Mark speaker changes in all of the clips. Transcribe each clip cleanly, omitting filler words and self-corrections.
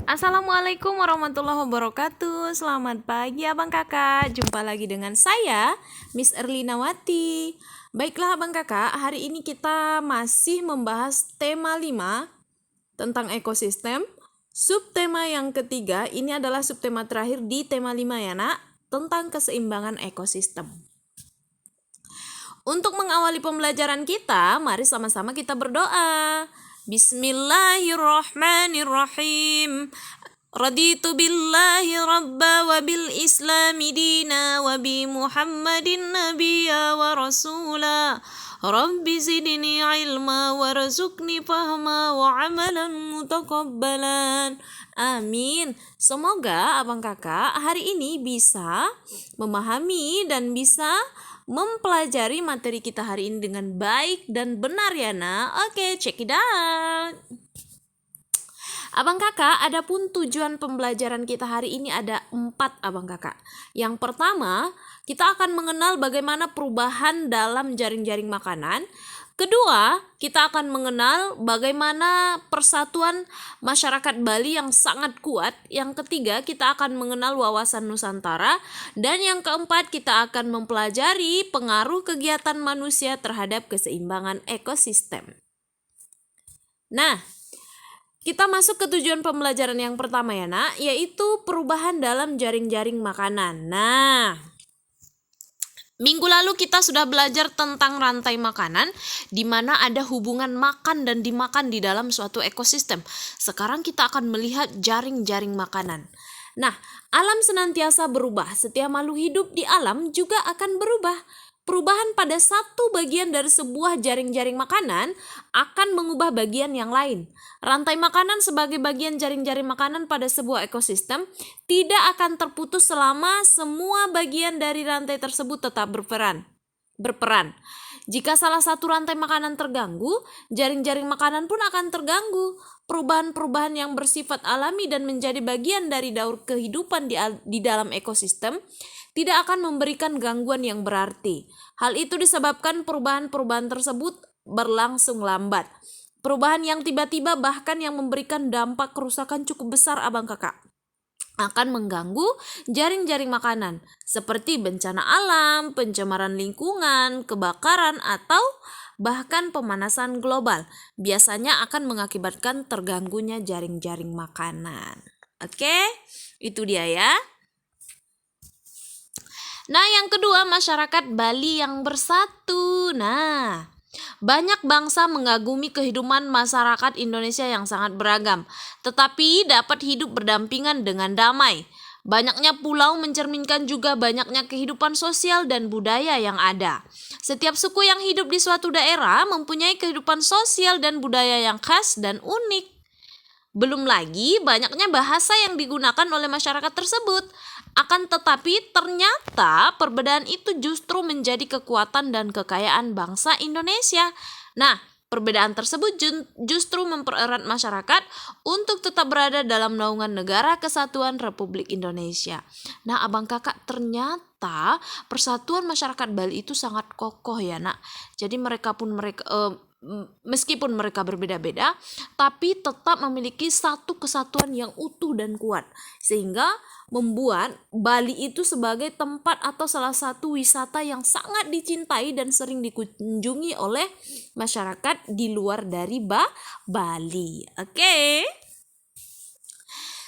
Speaker 1: Assalamualaikum warahmatullahi wabarakatuh. Selamat pagi abang kakak. Jumpa lagi dengan saya Miss Erlinawati. Baiklah abang kakak, hari ini kita masih membahas tema 5 tentang ekosistem. Subtema yang ketiga, ini adalah subtema terakhir di tema 5 ya nak, tentang keseimbangan ekosistem. Untuk mengawali pembelajaran kita, mari sama-sama kita berdoa. Bismillahirrahmanirrahim. Raditu billahi rabba wa bil islami dina wa bi muhammadin nabiyya wa rasula. Rabbi zidni ilma warzuqni fahma wa amalan mutakabbalan. Amin. Semoga abang kakak hari ini bisa memahami dan bisa mempelajari materi kita hari ini dengan baik dan benar ya nak. Oke, check it out. Abang kakak, adapun tujuan pembelajaran kita hari ini ada 4 abang kakak. Yang pertama, kita akan mengenal bagaimana perubahan dalam jaring-jaring makanan. Kedua, kita akan mengenal bagaimana persatuan masyarakat Bali yang sangat kuat. Yang ketiga, kita akan mengenal wawasan Nusantara. Dan yang keempat, kita akan mempelajari pengaruh kegiatan manusia terhadap keseimbangan ekosistem. Nah, kita masuk ke tujuan pembelajaran yang pertama ya nak, yaitu perubahan dalam jaring-jaring makanan. Nah, minggu lalu kita sudah belajar tentang rantai makanan, di mana ada hubungan makan dan dimakan di dalam suatu ekosistem. Sekarang kita akan melihat jaring-jaring makanan. Nah, alam senantiasa berubah. Setiap makhluk hidup di alam juga akan berubah. Perubahan pada satu bagian dari sebuah jaring-jaring makanan akan mengubah bagian yang lain. Rantai makanan sebagai bagian jaring-jaring makanan pada sebuah ekosistem tidak akan terputus selama semua bagian dari rantai tersebut tetap berperan. Jika salah satu rantai makanan terganggu, jaring-jaring makanan pun akan terganggu. Perubahan-perubahan yang bersifat alami dan menjadi bagian dari daur kehidupan di dalam ekosistem tidak akan memberikan gangguan yang berarti. Hal itu disebabkan perubahan-perubahan tersebut berlangsung lambat. Perubahan yang tiba-tiba bahkan yang memberikan dampak kerusakan cukup besar abang kakak akan mengganggu jaring-jaring makanan seperti bencana alam, pencemaran lingkungan, kebakaran, atau bahkan pemanasan global. Biasanya akan mengakibatkan terganggunya jaring-jaring makanan. Oke, itu dia ya. Nah, yang kedua, masyarakat Bali yang bersatu. Nah, banyak bangsa mengagumi kehidupan masyarakat Indonesia yang sangat beragam, tetapi dapat hidup berdampingan dengan damai. Banyaknya pulau mencerminkan juga banyaknya kehidupan sosial dan budaya yang ada. Setiap suku yang hidup di suatu daerah mempunyai kehidupan sosial dan budaya yang khas dan unik. Belum lagi banyaknya bahasa yang digunakan oleh masyarakat tersebut. Akan tetapi ternyata perbedaan itu justru menjadi kekuatan dan kekayaan bangsa Indonesia. Nah, perbedaan tersebut justru mempererat masyarakat untuk tetap berada dalam naungan Negara Kesatuan Republik Indonesia. Nah, abang kakak, ternyata persatuan masyarakat Bali itu sangat kokoh ya nak. Jadi meskipun mereka berbeda-beda, tapi tetap memiliki satu kesatuan yang utuh dan kuat, sehingga membuat Bali itu sebagai tempat atau salah satu wisata yang sangat dicintai dan sering dikunjungi oleh masyarakat di luar dari Bali. Oke.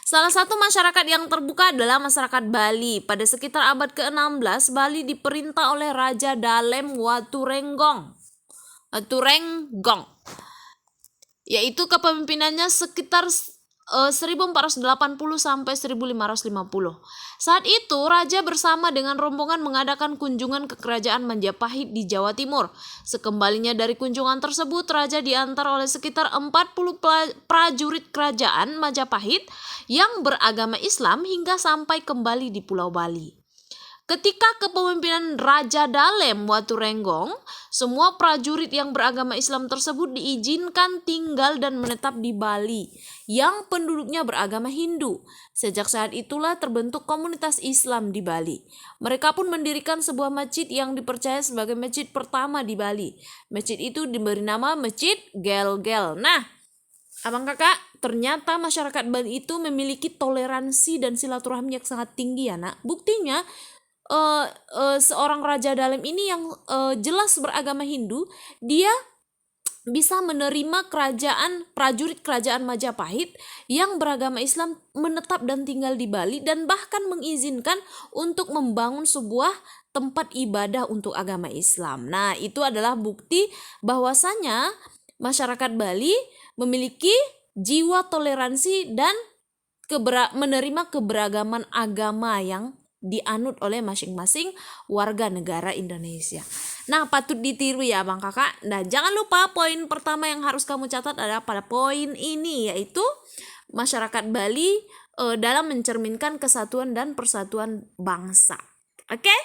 Speaker 1: Salah satu masyarakat yang terbuka adalah masyarakat Bali. Pada sekitar abad ke-16, Bali diperintah oleh Raja Dalem Waturenggong, yaitu kepemimpinannya sekitar 1480 sampai 1550. Saat itu raja bersama dengan rombongan mengadakan kunjungan ke kerajaan Majapahit di Jawa Timur. Sekembalinya dari kunjungan tersebut, raja diantar oleh sekitar 40 prajurit kerajaan Majapahit yang beragama Islam hingga sampai kembali di Pulau Bali. Ketika kepemimpinan Raja Dalem Waturenggong, semua prajurit yang beragama Islam tersebut diizinkan tinggal dan menetap di Bali yang penduduknya beragama Hindu. Sejak saat itulah terbentuk komunitas Islam di Bali. Mereka pun mendirikan sebuah masjid yang dipercaya sebagai masjid pertama di Bali. Masjid itu diberi nama Masjid Gel-Gel. Nah, Abang kakak, ternyata masyarakat Bali itu memiliki toleransi dan silaturahmi yang sangat tinggi ya nak. Buktinya seorang raja dalam ini yang jelas beragama Hindu, dia bisa menerima prajurit kerajaan Majapahit yang beragama Islam menetap dan tinggal di Bali, dan bahkan mengizinkan untuk membangun sebuah tempat ibadah untuk agama Islam. Nah, itu adalah bukti bahwasanya masyarakat Bali memiliki jiwa toleransi dan menerima keberagaman agama yang dianut oleh masing-masing warga negara Indonesia. Nah, patut ditiru ya Bang Kakak. Nah, jangan lupa poin pertama yang harus kamu catat adalah pada poin ini, yaitu masyarakat Bali dalam mencerminkan kesatuan dan persatuan bangsa. Oke?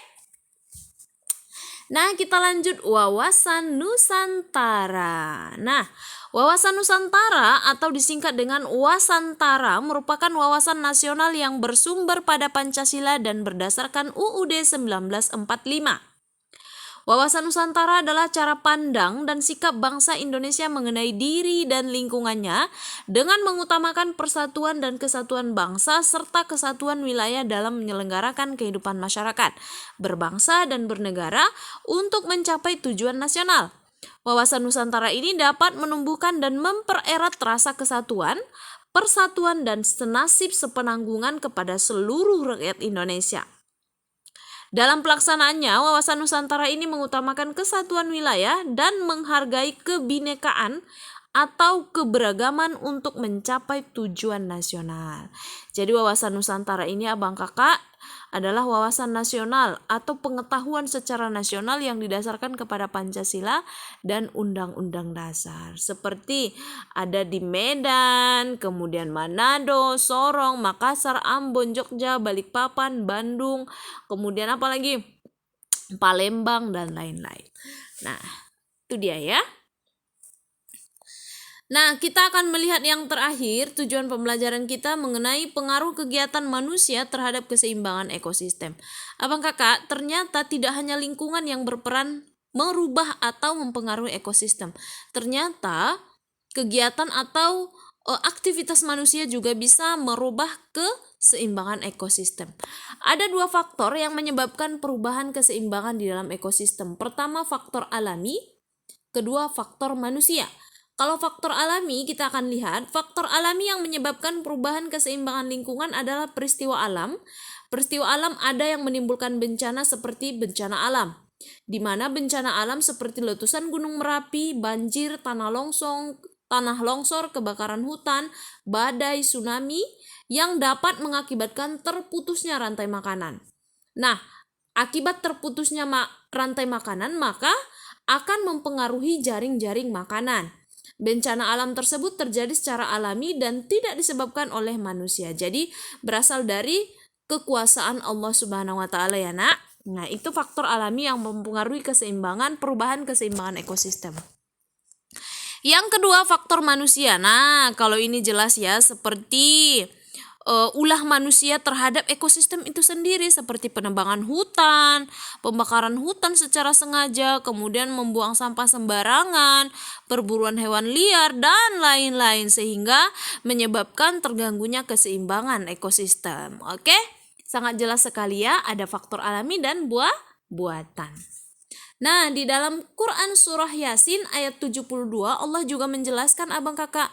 Speaker 1: Nah, kita lanjut wawasan Nusantara. Nah, wawasan Nusantara atau disingkat dengan Wasantara merupakan wawasan nasional yang bersumber pada Pancasila dan berdasarkan UUD 1945. Wawasan Nusantara adalah cara pandang dan sikap bangsa Indonesia mengenai diri dan lingkungannya dengan mengutamakan persatuan dan kesatuan bangsa serta kesatuan wilayah dalam menyelenggarakan kehidupan masyarakat, berbangsa dan bernegara untuk mencapai tujuan nasional. Wawasan Nusantara ini dapat menumbuhkan dan mempererat rasa kesatuan, persatuan dan senasib sepenanggungan kepada seluruh rakyat Indonesia. Dalam pelaksanaannya, wawasan Nusantara ini mengutamakan kesatuan wilayah dan menghargai kebinekaan atau keberagaman untuk mencapai tujuan nasional. Jadi wawasan Nusantara ini Abang Kakak adalah wawasan nasional atau pengetahuan secara nasional yang didasarkan kepada Pancasila dan Undang-Undang Dasar. Seperti ada di Medan, kemudian Manado, Sorong, Makassar, Ambon, Jogja, Balikpapan, Bandung, kemudian apa lagi? Palembang dan lain-lain. Nah, itu dia ya. Nah, kita akan melihat yang terakhir, tujuan pembelajaran kita mengenai pengaruh kegiatan manusia terhadap keseimbangan ekosistem. Abang Kakak, ternyata tidak hanya lingkungan yang berperan merubah atau mempengaruhi ekosistem. Ternyata kegiatan atau aktivitas manusia juga bisa merubah keseimbangan ekosistem. Ada dua faktor yang menyebabkan perubahan keseimbangan di dalam ekosistem. Pertama, faktor alami, kedua, faktor manusia. Kalau faktor alami, kita akan lihat faktor alami yang menyebabkan perubahan keseimbangan lingkungan adalah peristiwa alam. Peristiwa alam ada yang menimbulkan bencana seperti bencana alam, di mana bencana alam seperti letusan Gunung Merapi, banjir, tanah longsor, kebakaran hutan, badai, tsunami yang dapat mengakibatkan terputusnya rantai makanan. Nah, akibat terputusnya rantai makanan maka akan mempengaruhi jaring-jaring makanan. Bencana alam tersebut terjadi secara alami dan tidak disebabkan oleh manusia. Jadi berasal dari kekuasaan Allah Subhanahu wa taala ya, Nak. Nah, itu faktor alami yang mempengaruhi perubahan keseimbangan ekosistem. Yang kedua, faktor manusia. Nah, kalau ini jelas ya, seperti ulah manusia terhadap ekosistem itu sendiri, seperti penebangan hutan, pembakaran hutan secara sengaja, kemudian membuang sampah sembarangan, perburuan hewan liar, dan lain-lain, sehingga menyebabkan terganggunya keseimbangan ekosistem. Oke, sangat jelas sekali ya, ada faktor alami dan buatan. Nah, di dalam Quran surah Yasin ayat 72 Allah juga menjelaskan Abang Kakak,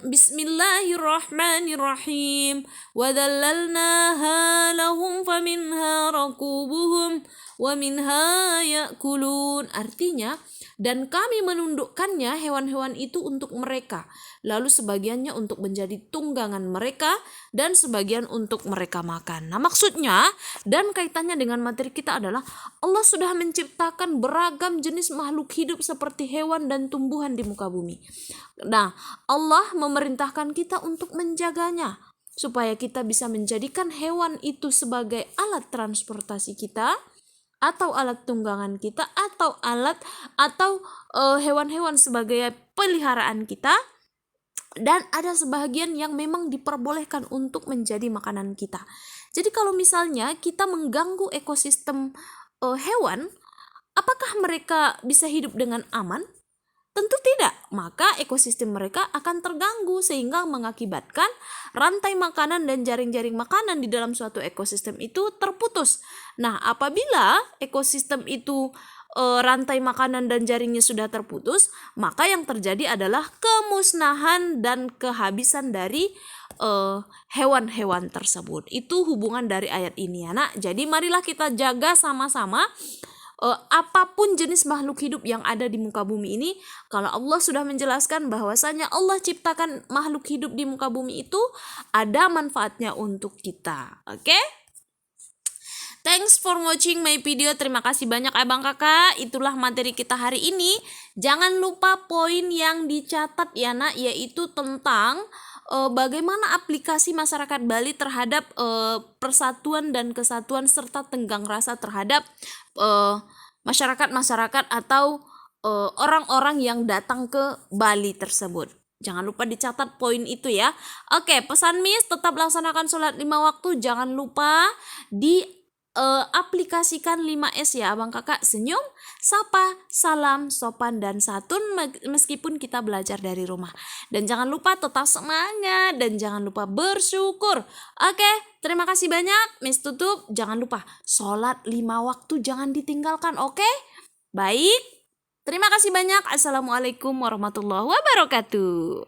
Speaker 1: bismillahirrahmanirrahim wadallalnaha lahum faminha rakubuhum wa minha ya'kulun. Artinya, dan kami menundukkannya hewan-hewan itu untuk mereka, lalu sebagiannya untuk menjadi tunggangan mereka dan sebagian untuk mereka makan. Nah, maksudnya dan kaitannya dengan materi kita adalah Allah sudah menciptakan beragam jenis makhluk hidup seperti hewan dan tumbuhan di muka bumi. Nah, Allah memerintahkan kita untuk menjaganya supaya kita bisa menjadikan hewan itu sebagai alat transportasi kita, atau alat tunggangan kita, atau hewan-hewan sebagai peliharaan kita, dan ada sebagian yang memang diperbolehkan untuk menjadi makanan kita. Jadi kalau misalnya kita mengganggu ekosistem hewan, apakah mereka bisa hidup dengan aman? Tentu tidak, maka ekosistem mereka akan terganggu sehingga mengakibatkan rantai makanan dan jaring-jaring makanan di dalam suatu ekosistem itu terputus. Nah, apabila ekosistem itu rantai makanan dan jaringnya sudah terputus, maka yang terjadi adalah kemusnahan dan kehabisan dari hewan-hewan tersebut. Itu hubungan dari ayat ini ya nak. Jadi marilah kita jaga sama-sama apapun jenis makhluk hidup yang ada di muka bumi ini. Kalau Allah sudah menjelaskan bahwasanya Allah ciptakan makhluk hidup di muka bumi itu ada manfaatnya untuk kita. Oke? Thanks for watching my video. Terima kasih banyak abang kakak. Itulah materi kita hari ini. Jangan lupa poin yang dicatat ya nak, yaitu tentang bagaimana aplikasi masyarakat Bali terhadap persatuan dan kesatuan serta tenggang rasa terhadap masyarakat-masyarakat atau orang-orang yang datang ke Bali tersebut. Jangan lupa dicatat poin itu ya. Oke, pesan Miss, tetap laksanakan sholat 5 waktu. Jangan lupa aplikasikan 5S ya abang kakak. Senyum, sapa, salam, sopan, dan santun meskipun kita belajar dari rumah. Dan jangan lupa tetap semangat dan jangan lupa bersyukur. Oke, terima kasih banyak. Miss tutup. Jangan lupa sholat 5 waktu jangan ditinggalkan. Oke? Baik. Terima kasih banyak. Assalamualaikum warahmatullahi wabarakatuh.